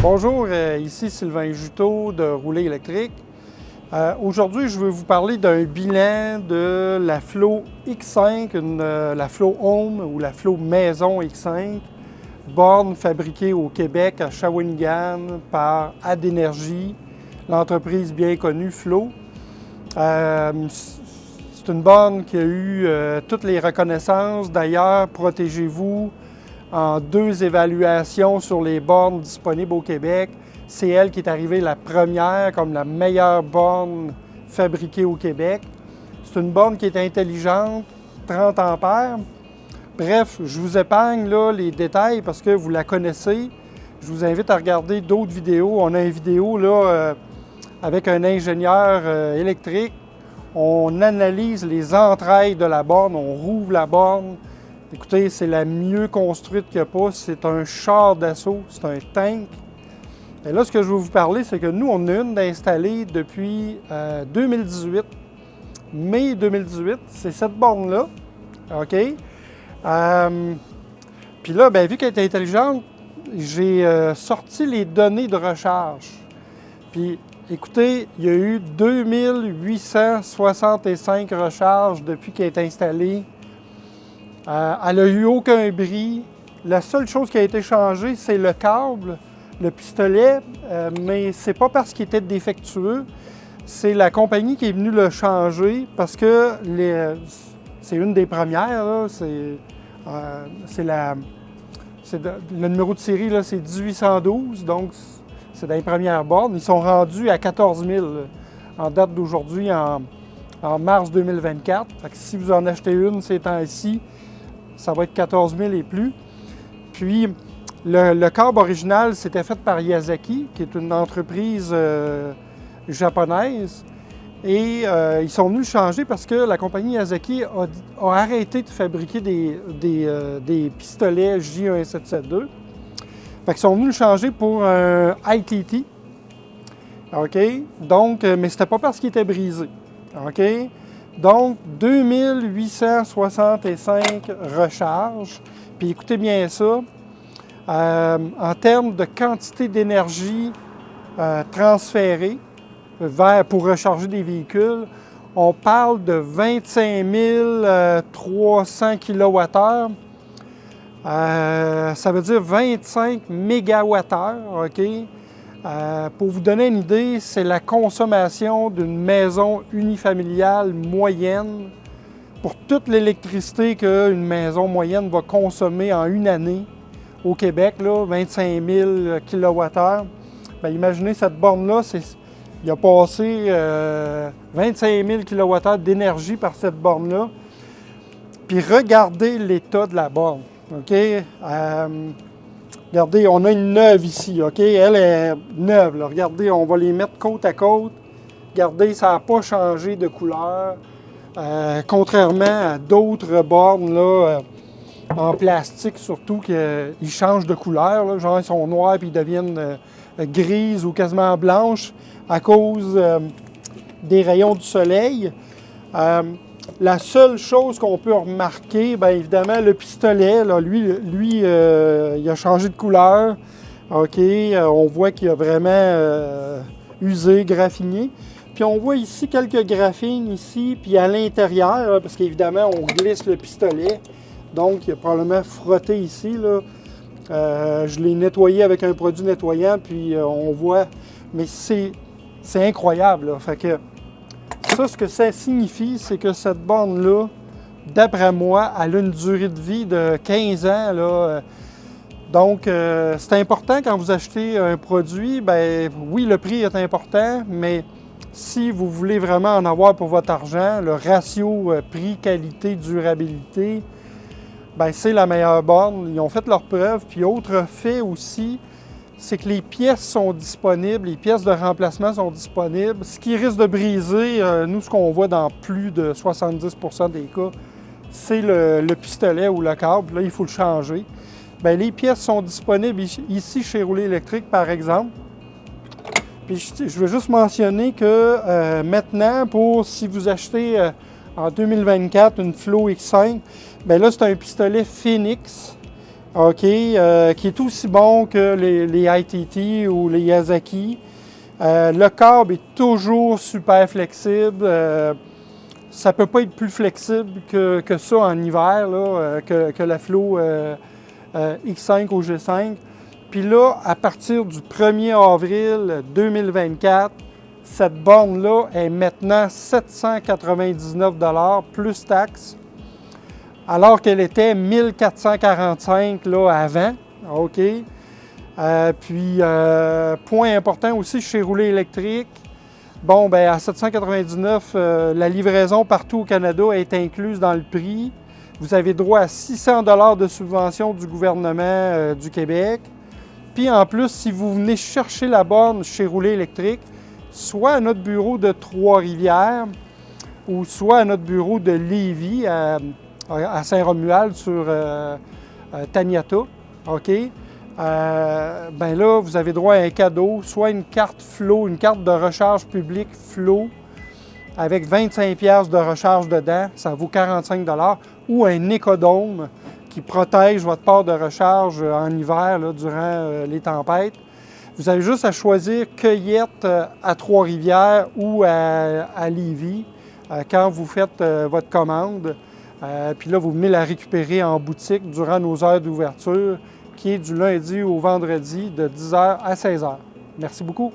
Bonjour, ici Sylvain Juteau de Rouler électrique. Aujourd'hui, je veux vous parler d'un bilan de la Flow X5, la Flow Home ou la Flow Maison X5, borne fabriquée au Québec à Shawinigan par Adénergie, l'entreprise bien connue Flow. C'est une borne qui a eu toutes les reconnaissances. D'ailleurs, protégez-vous en 2 évaluations sur les bornes disponibles au Québec. C'est elle qui est arrivée la première comme la meilleure borne fabriquée au Québec. C'est une borne qui est intelligente, 30 ampères. Bref, je vous épargne là, les détails parce que vous la connaissez. Je vous invite à regarder d'autres vidéos. On a une vidéo là, avec un ingénieur électrique. On analyse les entrailles de la borne, on rouvre la borne. Écoutez, c'est la mieux construite qu'il n'y a pas. C'est un char d'assaut, c'est un tank. Et là, ce que je veux vous parler, c'est que nous, on a une d'installée depuis 2018, mai 2018. C'est cette borne-là, OK? Puis là, bien, vu qu'elle est intelligente, j'ai sorti les données de recharge. Puis, écoutez, il y a eu 2865 recharges depuis qu'elle est installée. Elle n'a eu aucun bris. La seule chose qui a été changée, c'est le câble, le pistolet, mais c'est pas parce qu'il était défectueux. C'est la compagnie qui est venue le changer parce que c'est une des premières. Le numéro de série, c'est 1812, donc c'est dans les premières bornes. Ils sont rendus à 14 000 en date d'aujourd'hui, en mars 2024. Fait que si vous en achetez une ces temps-ci, ça va être 14 000 et plus. Puis, le câble original, c'était fait par Yazaki, qui est une entreprise japonaise. Et ils sont venus le changer parce que la compagnie Yazaki a arrêté de fabriquer des pistolets J1772. Fait qu'ils sont venus le changer pour un ITT. OK? Donc, mais c'était pas parce qu'il était brisé. OK? Donc, 2865 recharges. Puis écoutez bien ça, en termes de quantité d'énergie transférée pour recharger des véhicules, on parle de 25 300 kWh. Ça veut dire 25 MWh, OK? Pour vous donner une idée, c'est la consommation d'une maison unifamiliale moyenne pour toute l'électricité qu'une maison moyenne va consommer en une année au Québec, là, 25 000 kWh. Bien, imaginez cette borne-là, il a passé 25 000 kWh d'énergie par cette borne-là. Puis regardez l'état de la borne, OK? Regardez, on a une neuve ici, OK? Elle est neuve, là. Regardez, on va les mettre côte à côte. Regardez, ça n'a pas changé de couleur. Contrairement à d'autres bornes, là, en plastique surtout, qu'ils changent de couleur. Là. Genre, ils sont noirs puis ils deviennent grises ou quasiment blanches à cause des rayons du soleil. La seule chose qu'on peut remarquer, bien évidemment, le pistolet, là, lui il a changé de couleur. OK, on voit qu'il a vraiment usé, graffiné. Puis on voit ici quelques graphines ici, puis à l'intérieur, parce qu'évidemment, on glisse le pistolet. Donc, il a probablement frotté ici, là. Je l'ai nettoyé avec un produit nettoyant, puis on voit... Mais c'est incroyable, là. Fait que... Ça, ce que ça signifie, c'est que cette borne-là, d'après moi, elle a une durée de vie de 15 ans. Là. Donc, c'est important quand vous achetez un produit, bien, oui, le prix est important, mais si vous voulez vraiment en avoir pour votre argent, le ratio prix, qualité, durabilité, bien, c'est la meilleure borne. Ils ont fait leur preuve. Puis, autre fait aussi, c'est que les pièces sont disponibles, les pièces de remplacement sont disponibles. Ce qui risque de briser, nous, ce qu'on voit dans plus de 70% des cas, c'est le pistolet ou le câble. Là, il faut le changer. Bien, les pièces sont disponibles ici chez Rouler électrique, par exemple. Puis, je veux juste mentionner que maintenant, si vous achetez en 2024 une Flow X5, bien là, c'est un pistolet Phoenix. OK, qui est aussi bon que les ITT ou les Yazaki. Le câble est toujours super flexible. Ça ne peut pas être plus flexible que ça en hiver, là, que la Flow X5 au G5. Puis là, à partir du 1er avril 2024, cette borne-là est maintenant 799 $ plus taxes, alors qu'elle était 1445 là, avant. OK. Point important aussi chez Rouler électrique, bon, ben à 799, la livraison partout au Canada est incluse dans le prix. Vous avez droit à 600 $ de subvention du gouvernement du Québec. Puis en plus, si vous venez chercher la borne chez Rouler électrique, soit à notre bureau de Trois-Rivières ou soit à notre bureau de Lévis, à Saint-Romuald sur Taniata, OK? Ben là, vous avez droit à un cadeau, soit une carte Flow, une carte de recharge publique Flow avec 25 $ de recharge dedans, ça vaut 45 $, ou un écodôme qui protège votre port de recharge en hiver là, durant les tempêtes. Vous avez juste à choisir Cueillette à Trois-Rivières ou à Lévis quand vous faites votre commande. Puis là, vous venez la récupérer en boutique durant nos heures d'ouverture, qui est du lundi au vendredi de 10h à 16h. Merci beaucoup.